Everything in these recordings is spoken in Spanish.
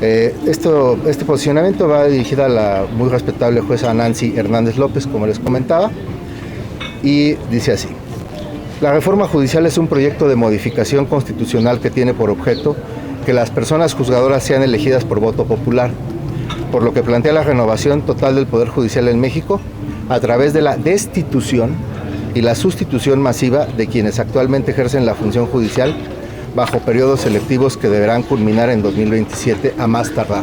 Este posicionamiento va dirigido a la muy respetable jueza Nancy Hernández López, como les comentaba, y dice así: la reforma judicial es un proyecto de modificación constitucional que tiene por objeto que las personas juzgadoras sean elegidas por voto popular, por lo que plantea la renovación total del Poder Judicial en México a través de la destitución y la sustitución masiva de quienes actualmente ejercen la función judicial bajo periodos selectivos que deberán culminar en 2027 a más tardar.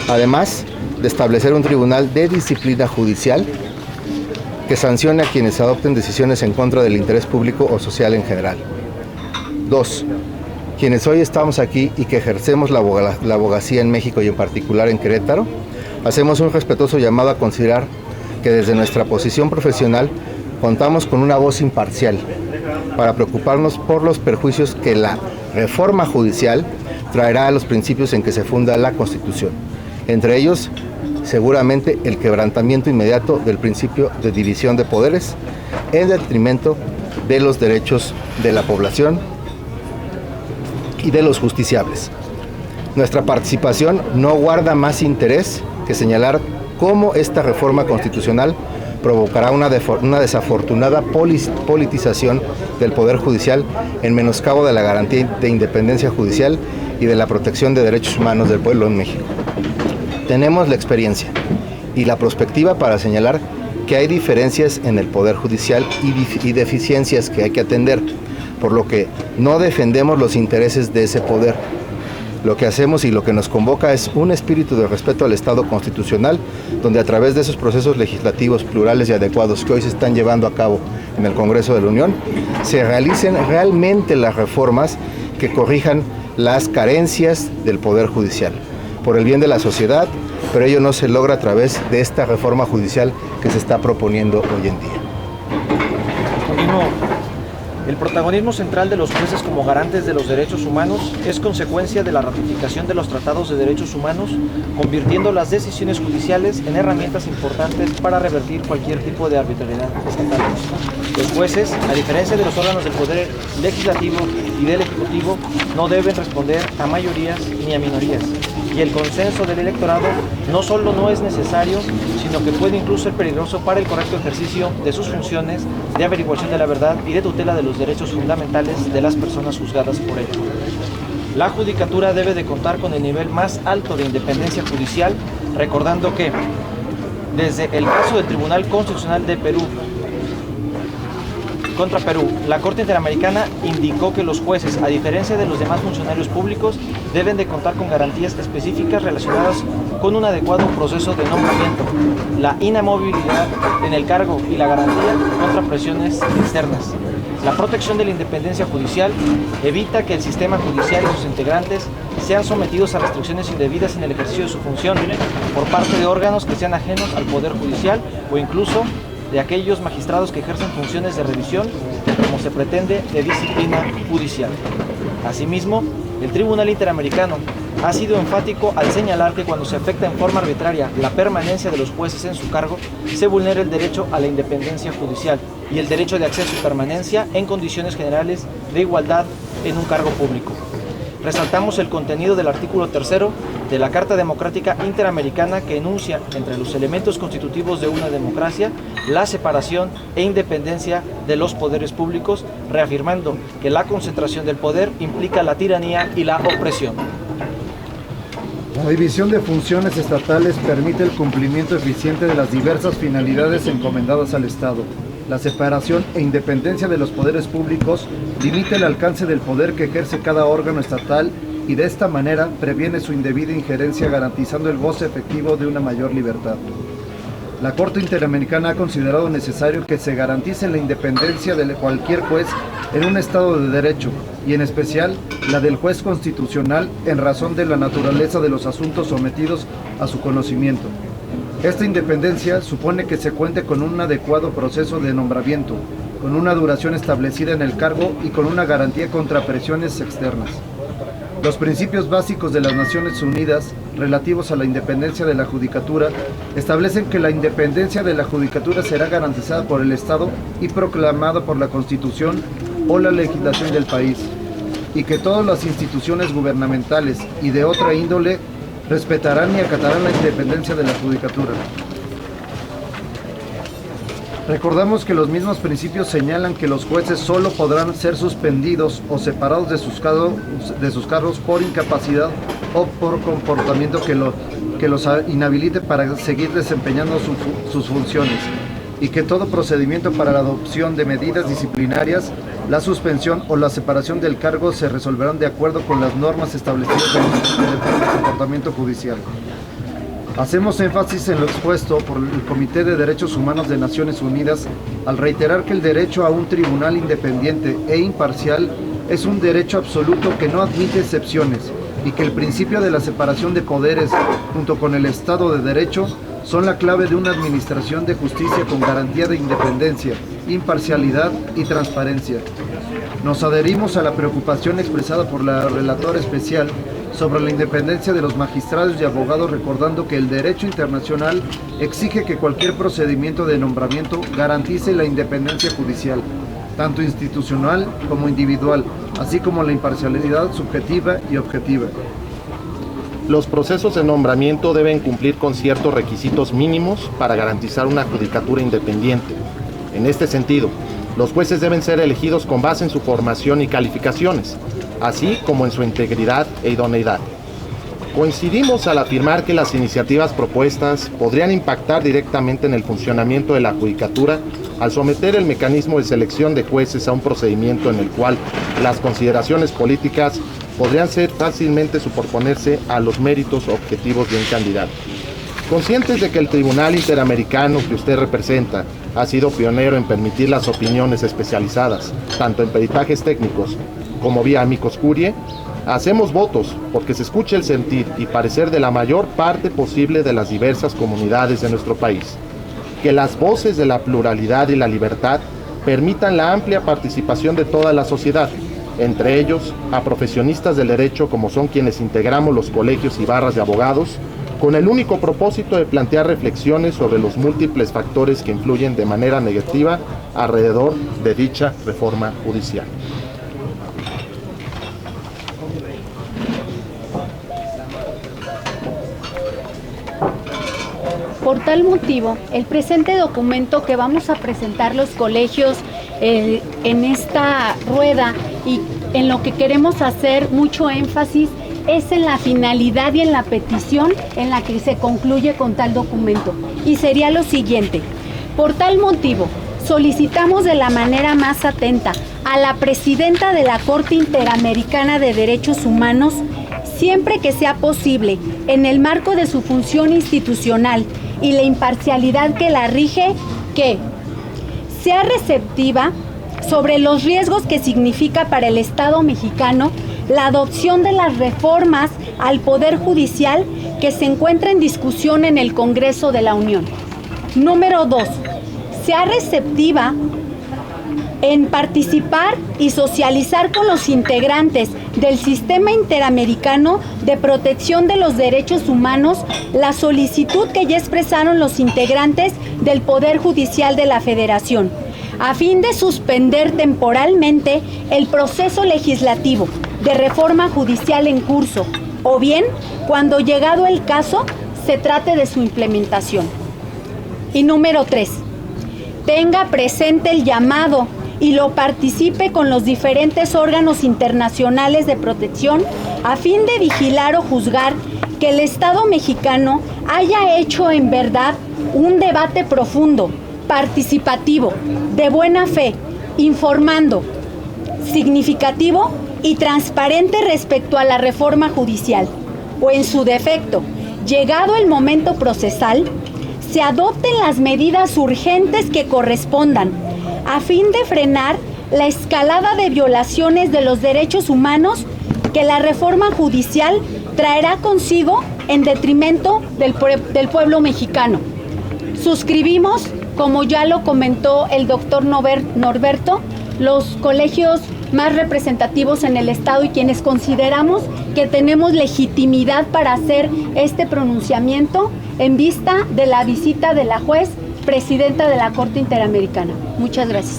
Además de establecer un tribunal de disciplina judicial que sancione a quienes adopten decisiones en contra del interés público o social en general. 2. Quienes hoy estamos aquí y que ejercemos la abogacía en México y en particular en Querétaro, hacemos un respetuoso llamado a considerar que desde nuestra posición profesional contamos con una voz imparcial para preocuparnos por los perjuicios que la reforma judicial traerá a los principios en que se funda la Constitución. Entre ellos, seguramente el quebrantamiento inmediato del principio de división de poderes en detrimento de los derechos de la población y de los justiciables. Nuestra participación no guarda más interés que señalar cómo esta reforma constitucional provocará una desafortunada politización del Poder Judicial en menoscabo de la garantía de independencia judicial y de la protección de derechos humanos del pueblo en México. Tenemos la experiencia y la perspectiva para señalar que hay diferencias en el Poder Judicial y deficiencias que hay que atender, por lo que no defendemos los intereses de ese poder. Lo que hacemos y lo que nos convoca es un espíritu de respeto al Estado constitucional, donde a través de esos procesos legislativos plurales y adecuados que hoy se están llevando a cabo en el Congreso de la Unión, se realicen realmente las reformas que corrijan las carencias del Poder Judicial, por el bien de la sociedad, pero ello no se logra a través de esta reforma judicial que se está proponiendo hoy en día. Continúo. El protagonismo central de los jueces como garantes de los derechos humanos es consecuencia de la ratificación de los tratados de derechos humanos, convirtiendo las decisiones judiciales en herramientas importantes para revertir cualquier tipo de arbitrariedad estatal. Los jueces, a diferencia de los órganos del Poder Legislativo y del Ejecutivo, no deben responder a mayorías ni a minorías, y el consenso del electorado no solo no es necesario, sino que puede incluso ser peligroso para el correcto ejercicio de sus funciones de averiguación de la verdad y de tutela de los derechos fundamentales de las personas juzgadas por él. La judicatura debe de contar con el nivel más alto de independencia judicial, recordando que, desde el caso del Tribunal Constitucional de Perú contra Perú, la Corte Interamericana indicó que los jueces, a diferencia de los demás funcionarios públicos, deben de contar con garantías específicas relacionadas con un adecuado proceso de nombramiento, la inamovilidad en el cargo y la garantía contra presiones externas. La protección de la independencia judicial evita que el sistema judicial y sus integrantes sean sometidos a restricciones indebidas en el ejercicio de su función por parte de órganos que sean ajenos al Poder Judicial o incluso de aquellos magistrados que ejercen funciones de revisión, como se pretende, de disciplina judicial. Asimismo, el Tribunal Interamericano ha sido enfático al señalar que cuando se afecta en forma arbitraria la permanencia de los jueces en su cargo, se vulnera el derecho a la independencia judicial y el derecho de acceso y permanencia en condiciones generales de igualdad en un cargo público. Resaltamos el contenido del artículo 3 de la Carta Democrática Interamericana, que enuncia entre los elementos constitutivos de una democracia la separación e independencia de los poderes públicos, reafirmando que la concentración del poder implica la tiranía y la opresión. La división de funciones estatales permite el cumplimiento eficiente de las diversas finalidades encomendadas al Estado. La separación e independencia de los poderes públicos limita el alcance del poder que ejerce cada órgano estatal y de esta manera previene su indebida injerencia, garantizando el goce efectivo de una mayor libertad. La Corte Interamericana ha considerado necesario que se garantice la independencia de cualquier juez en un Estado de Derecho, y en especial la del juez constitucional en razón de la naturaleza de los asuntos sometidos a su conocimiento. Esta independencia supone que se cuente con un adecuado proceso de nombramiento, con una duración establecida en el cargo y con una garantía contra presiones externas. Los principios básicos de las Naciones Unidas relativos a la independencia de la Judicatura establecen que la independencia de la Judicatura será garantizada por el Estado y proclamada por la Constitución o la legislación del país, y que todas las instituciones gubernamentales y de otra índole respetarán y acatarán la independencia de la judicatura. Recordamos que los mismos principios señalan que los jueces solo podrán ser suspendidos o separados de sus cargos por incapacidad o por comportamiento que los inhabilite para seguir desempeñando sus funciones, y que todo procedimiento para la adopción de medidas disciplinarias, la suspensión o la separación del cargo se resolverán de acuerdo con las normas establecidas en el comportamiento judicial. Hacemos énfasis en lo expuesto por el Comité de Derechos Humanos de Naciones Unidas al reiterar que el derecho a un tribunal independiente e imparcial es un derecho absoluto que no admite excepciones, y que el principio de la separación de poderes junto con el Estado de Derecho son la clave de una administración de justicia con garantía de independencia, imparcialidad y transparencia. Nos adherimos a la preocupación expresada por la relatora especial sobre la independencia de los magistrados y abogados, recordando que el derecho internacional exige que cualquier procedimiento de nombramiento garantice la independencia judicial, tanto institucional como individual, así como la imparcialidad subjetiva y objetiva. Los procesos de nombramiento deben cumplir con ciertos requisitos mínimos para garantizar una judicatura independiente. En este sentido, los jueces deben ser elegidos con base en su formación y calificaciones, así como en su integridad e idoneidad. Coincidimos al afirmar que las iniciativas propuestas podrían impactar directamente en el funcionamiento de la judicatura al someter el mecanismo de selección de jueces a un procedimiento en el cual las consideraciones políticas podrían ser fácilmente superponerse a los méritos objetivos de un candidato. Conscientes de que el Tribunal Interamericano que usted representa ha sido pionero en permitir las opiniones especializadas, tanto en peritajes técnicos como vía amicus curiae, hacemos votos porque se escuche el sentir y parecer de la mayor parte posible de las diversas comunidades de nuestro país, que las voces de la pluralidad y la libertad permitan la amplia participación de toda la sociedad, entre ellos a profesionistas del derecho como son quienes integramos los colegios y barras de abogados, con el único propósito de plantear reflexiones sobre los múltiples factores que influyen de manera negativa alrededor de dicha reforma judicial. Por tal motivo, el presente documento que vamos a presentar los colegios en esta rueda, y en lo que queremos hacer mucho énfasis es en la finalidad y en la petición en la que se concluye con tal documento, y sería lo siguiente: por tal motivo, solicitamos de la manera más atenta a la presidenta de la Corte Interamericana de Derechos Humanos, siempre que sea posible, en el marco de su función institucional y la imparcialidad que la rige, que sea receptiva sobre los riesgos que significa para el Estado mexicano la adopción de las reformas al Poder Judicial que se encuentra en discusión en el Congreso de la Unión. Número 2. Sea receptiva en participar y socializar con los integrantes del Sistema Interamericano de Protección de los Derechos Humanos la solicitud que ya expresaron los integrantes del Poder Judicial de la Federación, a fin de suspender temporalmente el proceso legislativo de reforma judicial en curso, o bien, cuando llegado el caso, se trate de su implementación. Y número 3. Tenga presente el llamado y lo participe con los diferentes órganos internacionales de protección a fin de vigilar o juzgar que el Estado mexicano haya hecho en verdad un debate profundo, participativo, de buena fe, informando, significativo y transparente respecto a la reforma judicial, o en su defecto, llegado el momento procesal, se adopten las medidas urgentes que correspondan a fin de frenar la escalada de violaciones de los derechos humanos que la reforma judicial traerá consigo en detrimento del pueblo mexicano. Suscribimos, como ya lo comentó el doctor Norberto, los colegios más representativos en el Estado y quienes consideramos que tenemos legitimidad para hacer este pronunciamiento en vista de la visita de la juez presidenta de la Corte Interamericana. Muchas gracias.